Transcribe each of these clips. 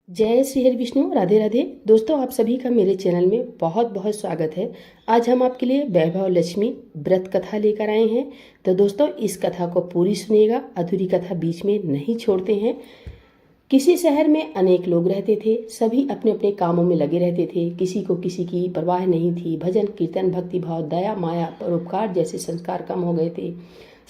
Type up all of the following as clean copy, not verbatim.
जय श्री हरि विष्णु, राधे राधे। दोस्तों, आप सभी का मेरे चैनल में बहुत बहुत स्वागत है। आज हम आपके लिए वैभव लक्ष्मी व्रत कथा लेकर आए हैं। तो दोस्तों, इस कथा को पूरी सुनिएगा, अधूरी कथा बीच में नहीं छोड़ते हैं। किसी शहर में अनेक लोग रहते थे। सभी अपने अपने कामों में लगे रहते थे। किसी को किसी की परवाह नहीं थी। भजन कीर्तन, भक्ति भाव, दया माया, परोपकार जैसे संस्कार कम हो गए थे।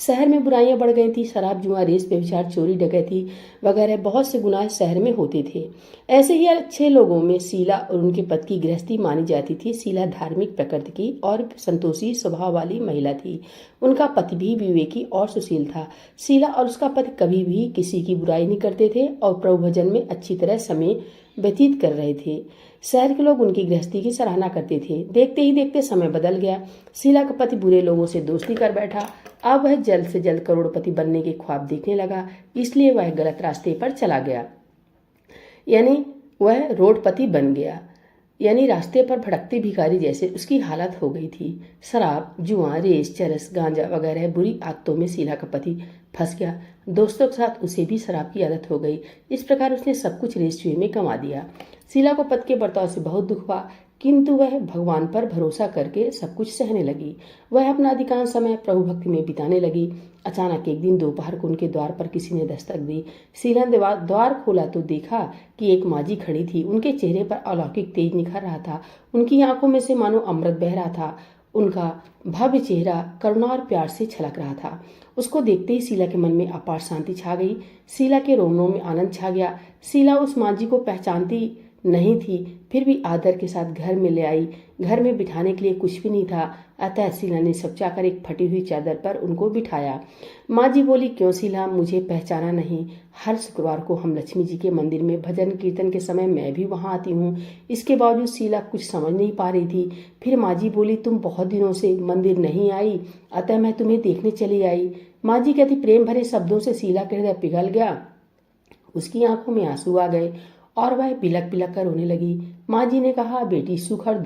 शहर में बुराइयां बढ़ गई थी। शराब, जुआ, रेस, व्यभिचार, चोरी, डकैती वगैरह बहुत से गुनाह शहर में होते थे। ऐसे ही अच्छे लोगों में शीला और उनके पति की गृहस्थी मानी जाती थी। शीला धार्मिक प्रकृति की और संतोषी स्वभाव वाली महिला थी। उनका पति भी विवेकी और सुशील था। शीला और उसका पति कभी भी किसी की बुराई नहीं करते थे और प्रभु भजन में अच्छी तरह समय व्यतीत कर रहे थे। शहर के लोग उनकी गृहस्थी की सराहना करते थे। देखते ही देखते समय बदल गया। शीला का पति बुरे लोगों से दोस्ती कर बैठा। अब वह जल्द से जल्द करोड़पति बनने के ख्वाब देखने लगा, इसलिए वह गलत रास्ते पर चला गया, यानी वह रोडपति बन गया। यानी रास्ते पर भटकते भिखारी जैसे उसकी हालत हो गई थी। शराब, जुआ, रेस, चरस, गांजा वगैरह बुरी आदतों में शीला का पति फंस गया। दोस्तों के साथ उसे भी शराब की आदत हो गई। इस प्रकार उसने सब कुछ रेस जुए में कमा दिया। शीला को पति के बर्ताव से बहुत दुख हुआ, किंतु वह भगवान पर भरोसा करके सब कुछ सहने लगी। वह अपना अधिकांश समय प्रभु भक्ति में बिताने लगी। अचानक एक दिन दोपहर को उनके द्वार पर किसी ने दस्तक दी। शीला ने द्वार खोला तो देखा कि एक माजी खड़ी थी। उनके चेहरे पर अलौकिक तेज निखर रहा था। उनकी आंखों में से मानो अमृत बह रहा था। उनका भव्य चेहरा करुणा और प्यार से छलक रहा था। उसको देखते ही शीला के मन में अपार शांति छा गई। शीला के रोमनों में आनंद छा गया। शीला उस मांझी को पहचानती नहीं थी, फिर भी आदर के साथ घर में ले आई। घर में बिठाने के लिए कुछ भी नहीं था, अतः शीला ने सब चाकर एक फटी हुई चादर पर उनको बिठाया। माँ जी बोली, क्यों शीला, मुझे पहचाना नहीं? हर शुक्रवार को हम लक्ष्मी जी के मंदिर में भजन कीर्तन के समय मैं भी वहां आती हूँ। इसके बावजूद शीला कुछ समझ नहीं पा रही थी। फिर माँ जी बोली, तुम बहुत दिनों से मंदिर नहीं आई, अतः मैं तुम्हें देखने चली आई। माँ जी कहती, प्रेम भरे शब्दों से शीला का हृदय पिघल गया। उसकी आंखों में आंसू आ गए और वह बिलक बिलक कर रोने लगी। माँ जी ने कहा, बेटी, सुख और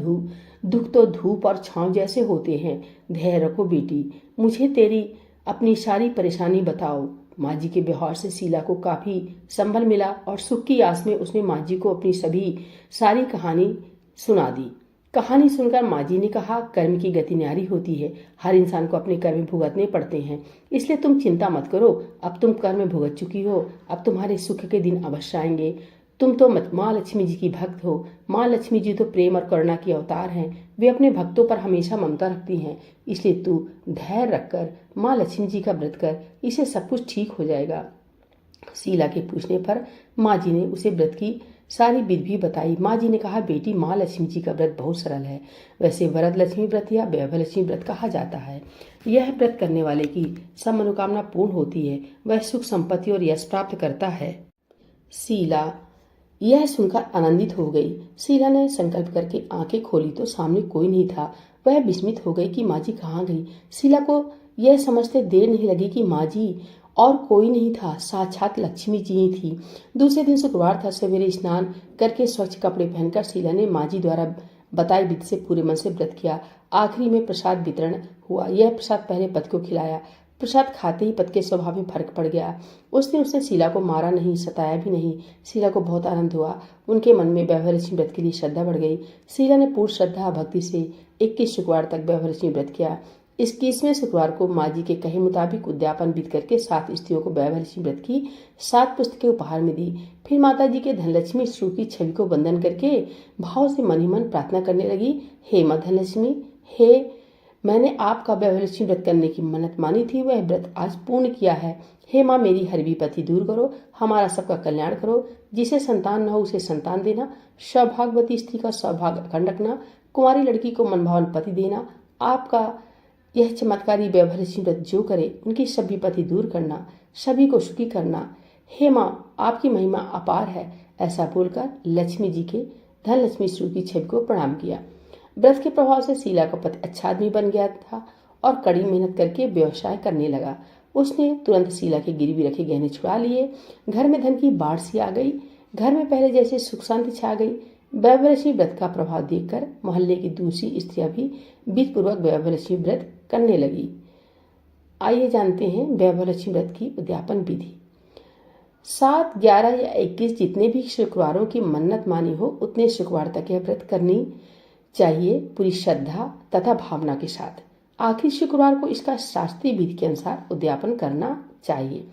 दुख तो धूप और छांव जैसे होते हैं। धैर्य रखो बेटी, मुझे तेरी अपनी सारी परेशानी बताओ। माँ जी के व्यवहार से शीला को काफी संबल मिला और सुख की आस में उसने माँ जी को अपनी सारी कहानी सुना दी। कहानी सुनकर माँ जी ने कहा, कर्म की गति न्यारी होती है। हर इंसान को अपने कर्म भुगतने पड़ते हैं, इसलिए तुम चिंता मत करो। अब तुम कर्म भुगत चुकी हो, अब तुम्हारे सुख के दिन अवश्य आएंगे। तुम तो माँ लक्ष्मी जी की भक्त हो। माँ लक्ष्मी जी तो प्रेम और करुणा की अवतार हैं। वे अपने भक्तों पर हमेशा ममता रखती हैं। इसलिए तू धैर्य रखकर माँ लक्ष्मी जी का व्रत कर, इससे सब कुछ ठीक हो जाएगा। शीला के पूछने पर माँ जी ने उसे व्रत की सारी विधि बताई। माँ जी ने कहा, बेटी, माँ लक्ष्मी जी का व्रत बहुत सरल है। वैसे वरद लक्ष्मी व्रत या वैभव लक्ष्मी व्रत कहा जाता है। यह व्रत करने वाले की सब मनोकामना पूर्ण होती है। वह सुख, संपत्ति और यश प्राप्त करता है। शीला यह सुनकर आनंदित हो गई। शीला ने संकल्प करके आंखें खोली तो सामने कोई नहीं था। वह विस्मित हो गई कि माँ जी कहाँ गई। शीला को यह समझते देर नहीं लगी कि माँ जी और कोई नहीं था, साक्षात लक्ष्मी जी ही थी। दूसरे दिन शुक्रवार था। सवेरे स्नान करके स्वच्छ कपड़े पहनकर शीला ने माँ जी द्वारा बताई विधि से पूरे मन से व्रत किया। आखिरी में प्रसाद वितरण हुआ। यह प्रसाद पहले पति को खिलाया। प्रसाद खाते ही पति के स्वभाव में फर्क पड़ गया। उसने शीला को मारा नहीं, सताया भी नहीं। शीला को बहुत आनंद हुआ। उनके मन में वैभव लक्ष्मी व्रत के लिए श्रद्धा बढ़ गई। शीला ने पूर्ण श्रद्धा भक्ति से 21 शुक्रवार तक वैभव लक्ष्मी व्रत किया। 21वें शुक्रवार को माँ जी के कहे मुताबिक उद्यापन विध करके 7 स्त्रियों को वैभव लक्ष्मी व्रत की 7 पुस्तकें उपहार में दी। फिर माता जी के धनलक्ष्मी स्वरूप की छवि को वंदन करके भाव से मन ही मन प्रार्थना करने लगी, हे माँ धनलक्ष्मी, हे, मैंने आपका वैभव लक्ष्मी व्रत करने की मन्नत मानी थी, वह व्रत आज पूर्ण किया है। हे माँ, मेरी हर विपत्ति दूर करो, हमारा सबका कल्याण करो। जिसे संतान न हो उसे संतान देना, सौभाग्यवती स्त्री का सौभाग्य अखंड रखना, कुंवारी लड़की को मनभावन पति देना। आपका यह चमत्कारी वैभव लक्ष्मी व्रत जो करे उनकी सब विपत्ति दूर करना, सभी को सुखी करना। हे माँ, आपकी महिमा अपार है। ऐसा बोलकर लक्ष्मी जी के धन लक्ष्मी स्वरूप की छवि को प्रणाम किया। व्रत के प्रभाव से शीला का पति अच्छा आदमी बन गया था और कड़ी मेहनत करके व्यवसाय करने लगा। उसने तुरंत शीला के गिरवी रखे गहने छुड़ा लिए। घर में धन की बाढ़ सी आ गई। घर में पहले जैसे सुख शांति छा गई। वैभव लक्ष्मी व्रत का प्रभाव देखकर मोहल्ले की दूसरी स्त्रियां भी विधि पूर्वक वैभव लक्ष्मी व्रत करने लगी। आइए जानते हैं वैभव लक्ष्मी व्रत की उद्यापन विधि। 7, 11 या 21 जितने भी शुक्रवारों की मन्नत मानी हो उतने शुक्रवार तक यह व्रत करनी चाहिए पूरी श्रद्धा तथा भावना के साथ। आखिरी शुक्रवार को इसका शास्त्रीय विधि के अनुसार उद्यापन करना चाहिए।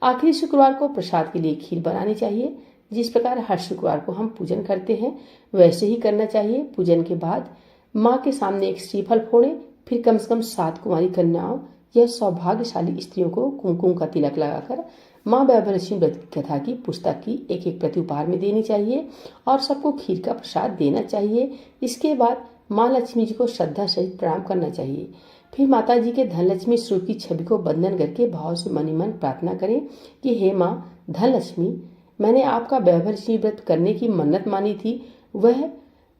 आखिरी शुक्रवार को प्रसाद के लिए खीर बनानी चाहिए। जिस प्रकार हर शुक्रवार को हम पूजन करते हैं वैसे ही करना चाहिए। पूजन के बाद माँ के सामने एक श्रीफल फोड़ें, फिर कम से कम 7 कुंवारी कन्याओं या सौभाग्यशाली स्त्रियों को कुमकुम का तिलक लगाकर माँ वैभवलक्ष्मी व्रत की कथा की पुस्तक की एक प्रति उपहार में देनी चाहिए और सबको खीर का प्रसाद देना चाहिए। इसके बाद माँ लक्ष्मी जी को श्रद्धा सहित प्रणाम करना चाहिए। फिर माता जी के धनलक्ष्मी स्वरूप की छवि को वंदन करके भाव से मन ही मन प्रार्थना करें कि हे माँ धनलक्ष्मी, मैंने आपका वैभवलक्ष्मी व्रत करने की मन्नत मानी थी, वह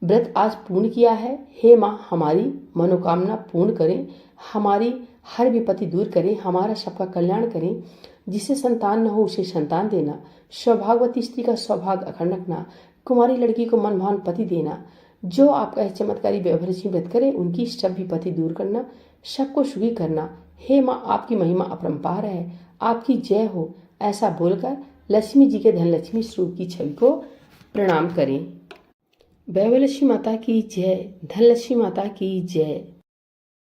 व्रत आज पूर्ण किया है। हे माँ, हमारी मनोकामना पूर्ण करें, हमारी हर विपत्ति दूर करें, हमारा सबका कल्याण करें। जिसे संतान न हो उसे संतान देना, सौभाग्यवती स्त्री का सौभाग्य अखंड रखना, कुमारी लड़की को मनभावन पति देना। जो आपका चमत्कारी वैभवलक्ष्मी व्रत करे उनकी सब विपत्ति दूर करना, सबको सुखी करना। हे माँ, आपकी महिमा अपरंपार है, आपकी जय हो। ऐसा बोलकर लक्ष्मी जी के धनलक्ष्मी स्वरूप की छवि को प्रणाम करें। वैभवलक्ष्मी माता की जय, धनलक्ष्मी माता की जय।